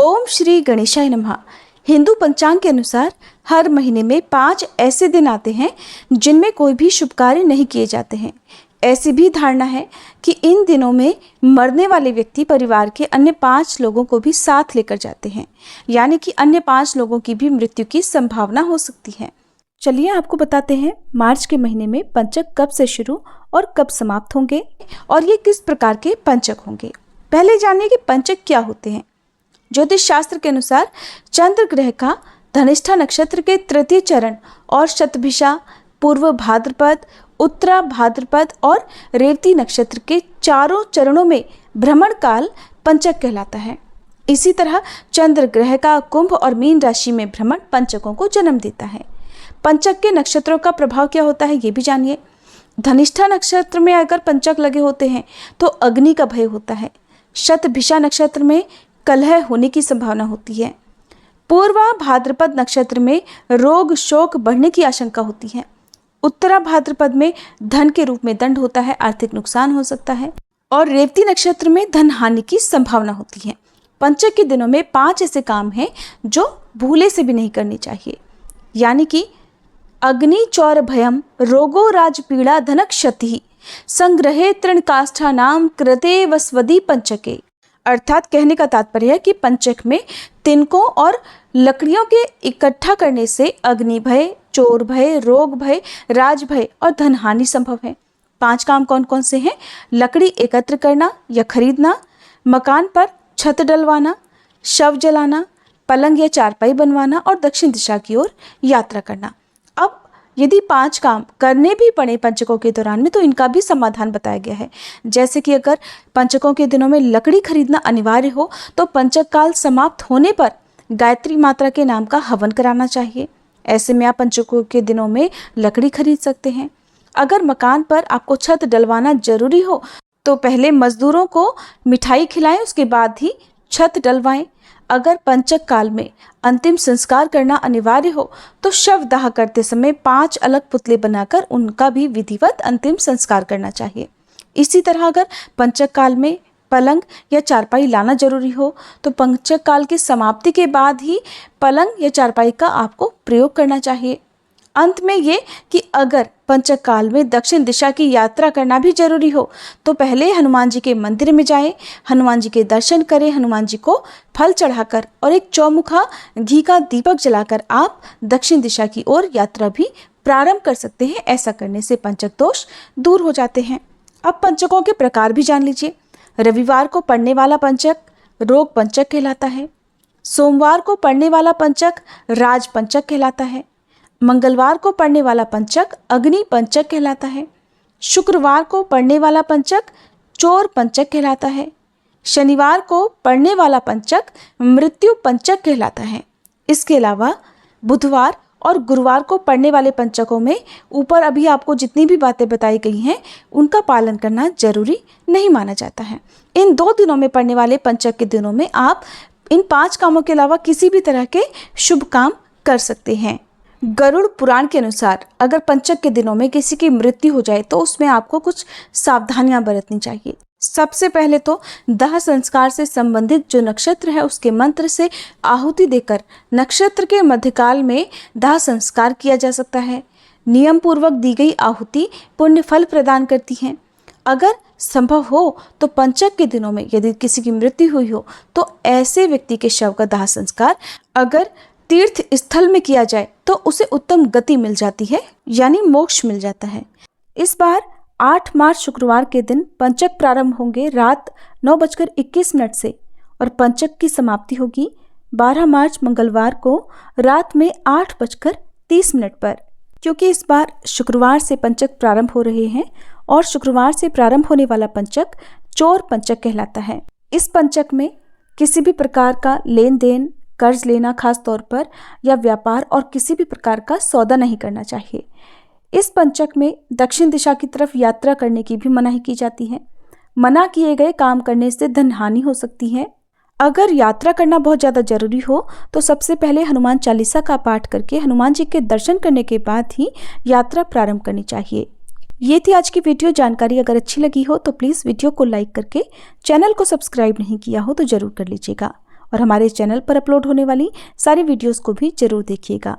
ओम श्री गणेशाय नमः। हिंदू पंचांग के अनुसार हर महीने में 5 ऐसे दिन आते हैं जिनमें कोई भी शुभ कार्य नहीं किए जाते हैं। ऐसी भी धारणा है कि इन दिनों में मरने वाले व्यक्ति परिवार के अन्य 5 लोगों को भी साथ लेकर जाते हैं, यानी कि अन्य 5 लोगों की भी मृत्यु की संभावना हो सकती है। चलिए आपको बताते हैं मार्च के महीने में पंचक कब से शुरू और कब समाप्त होंगे और ये किस प्रकार के पंचक होंगे। पहले जानिए कि पंचक क्या होते हैं। ज्योतिष शास्त्र के अनुसार चंद्र ग्रह का धनिष्ठा नक्षत्र के तृतीय चरण और शतभिषा, पूर्व भाद्रपद, उत्तरा भाद्रपद और रेवती नक्षत्र के चारों चरणों में भ्रमण काल पंचक कहलाता है। इसी तरह चंद्र ग्रह का कुंभ और मीन राशि में भ्रमण पंचकों को जन्म देता है। पंचक के नक्षत्रों का प्रभाव क्या होता है ये भी जानिए। धनिष्ठा नक्षत्र में अगर पंचक लगे होते हैं तो अग्नि का भय होता है। शतभिषा नक्षत्र में कलह होने की संभावना होती है। पूर्वा भाद्रपद नक्षत्र में रोग शोक बढ़ने की आशंका होती है। उत्तरा भाद्रपद में धन के रूप में दंड होता है, आर्थिक नुकसान हो सकता है। और रेवती नक्षत्र में धन हानि की संभावना होती है। पंचक के दिनों में 5 ऐसे काम हैं जो भूले से भी नहीं करनी चाहिए, यानी कि अग्नि चौर भयम, रोगो राज पीड़ा, धनक क्षति, संग्रहे तृणकाष्ठा नाम कृते वस्वदी पंचके। अर्थात कहने का तात्पर्य है कि पंचक में तिनकों और लकड़ियों के इकट्ठा करने से अग्नि भय, चोर भय, रोग भय, राज भय और धन हानि संभव है। 5 काम कौन कौन से हैं? लकड़ी एकत्र करना या खरीदना, मकान पर छत डलवाना, शव जलाना, पलंग या चारपाई बनवाना और दक्षिण दिशा की ओर यात्रा करना। अब यदि 5 काम करने भी पड़े पंचकों के दौरान में तो इनका भी समाधान बताया गया है। जैसे कि अगर पंचकों के दिनों में लकड़ी खरीदना अनिवार्य हो तो पंचक काल समाप्त होने पर गायत्री मात्रा के नाम का हवन कराना चाहिए। ऐसे में आप पंचकों के दिनों में लकड़ी खरीद सकते हैं। अगर मकान पर आपको छत डलवाना जरूरी हो तो पहले मजदूरों को मिठाई खिलाएं, उसके बाद ही छत डलवाएं। अगर पंचक काल में अंतिम संस्कार करना अनिवार्य हो तो शव दाह करते समय 5 अलग पुतले बनाकर उनका भी विधिवत अंतिम संस्कार करना चाहिए। इसी तरह अगर पंचक काल में पलंग या चारपाई लाना जरूरी हो तो पंचक काल की समाप्ति के बाद ही पलंग या चारपाई का आपको प्रयोग करना चाहिए। अंत में ये कि अगर पंचक काल में दक्षिण दिशा की यात्रा करना भी जरूरी हो तो पहले हनुमान जी के मंदिर में जाएं, हनुमान जी के दर्शन करें, हनुमान जी को फल चढ़ाकर और एक चौमुखा घी का दीपक जलाकर आप दक्षिण दिशा की ओर यात्रा भी प्रारंभ कर सकते हैं। ऐसा करने से पंचक दोष दूर हो जाते हैं। अब पंचकों के प्रकार भी जान लीजिए। रविवार को पड़ने वाला पंचक रोग पंचक कहलाता है। सोमवार को पड़ने वाला पंचक राज पंचक कहलाता है। मंगलवार को पड़ने वाला पंचक अग्नि पंचक कहलाता है। शुक्रवार को पड़ने वाला पंचक चोर पंचक कहलाता है। शनिवार को पड़ने वाला पंचक मृत्यु पंचक कहलाता है। इसके अलावा बुधवार और गुरुवार को पड़ने वाले पंचकों में ऊपर अभी आपको जितनी भी बातें बताई गई हैं उनका पालन करना जरूरी नहीं माना जाता है। इन 2 दिनों में पड़ने वाले पंचक के दिनों में आप इन 5 कामों के अलावा किसी भी तरह के शुभ काम कर सकते हैं। गरुड़ पुराण के अनुसार अगर पंचक के दिनों में किसी की मृत्यु हो जाए तो उसमें आपको कुछ सावधानियां बरतनी चाहिए। सबसे पहले तो दाह संस्कार से संबंधित जो नक्षत्र है उसके मंत्र से आहुति देकर नक्षत्र के मध्यकाल में दाह संस्कार किया जा सकता है। नियम पूर्वक दी गई आहुति पुण्य फल प्रदान करती है। अगर संभव हो तो पंचक के दिनों में यदि किसी की मृत्यु हुई हो तो ऐसे व्यक्ति के शव का दाह संस्कार अगर तीर्थ स्थल में किया जाए तो उसे उत्तम गति मिल जाती है, यानी मोक्ष मिल जाता है। इस बार 8 मार्च शुक्रवार के दिन पंचक प्रारंभ होंगे रात 9:21 से और पंचक की समाप्ति होगी 12 मार्च मंगलवार को रात में 8:30 पर। क्योंकि इस बार शुक्रवार से पंचक प्रारंभ हो रहे हैं और शुक्रवार से प्रारंभ होने वाला पंचक चोर पंचक कहलाता है। इस पंचक में किसी भी प्रकार का लेन देन, कर्ज लेना खास तौर पर या व्यापार और किसी भी प्रकार का सौदा नहीं करना चाहिए। इस पंचक में दक्षिण दिशा की तरफ यात्रा करने की भी मनाही की जाती है। मना किए गए काम करने से धन हानि हो सकती है। अगर यात्रा करना बहुत ज़्यादा जरूरी हो तो सबसे पहले हनुमान चालीसा का पाठ करके हनुमान जी के दर्शन करने के बाद ही यात्रा प्रारंभ करनी चाहिए। ये थी आज की वीडियो जानकारी। अगर अच्छी लगी हो तो प्लीज़ वीडियो को लाइक करके चैनल को सब्सक्राइब नहीं किया हो तो ज़रूर कर लीजिएगा और हमारे चैनल पर अपलोड होने वाली सारी वीडियोस को भी जरूर देखिएगा।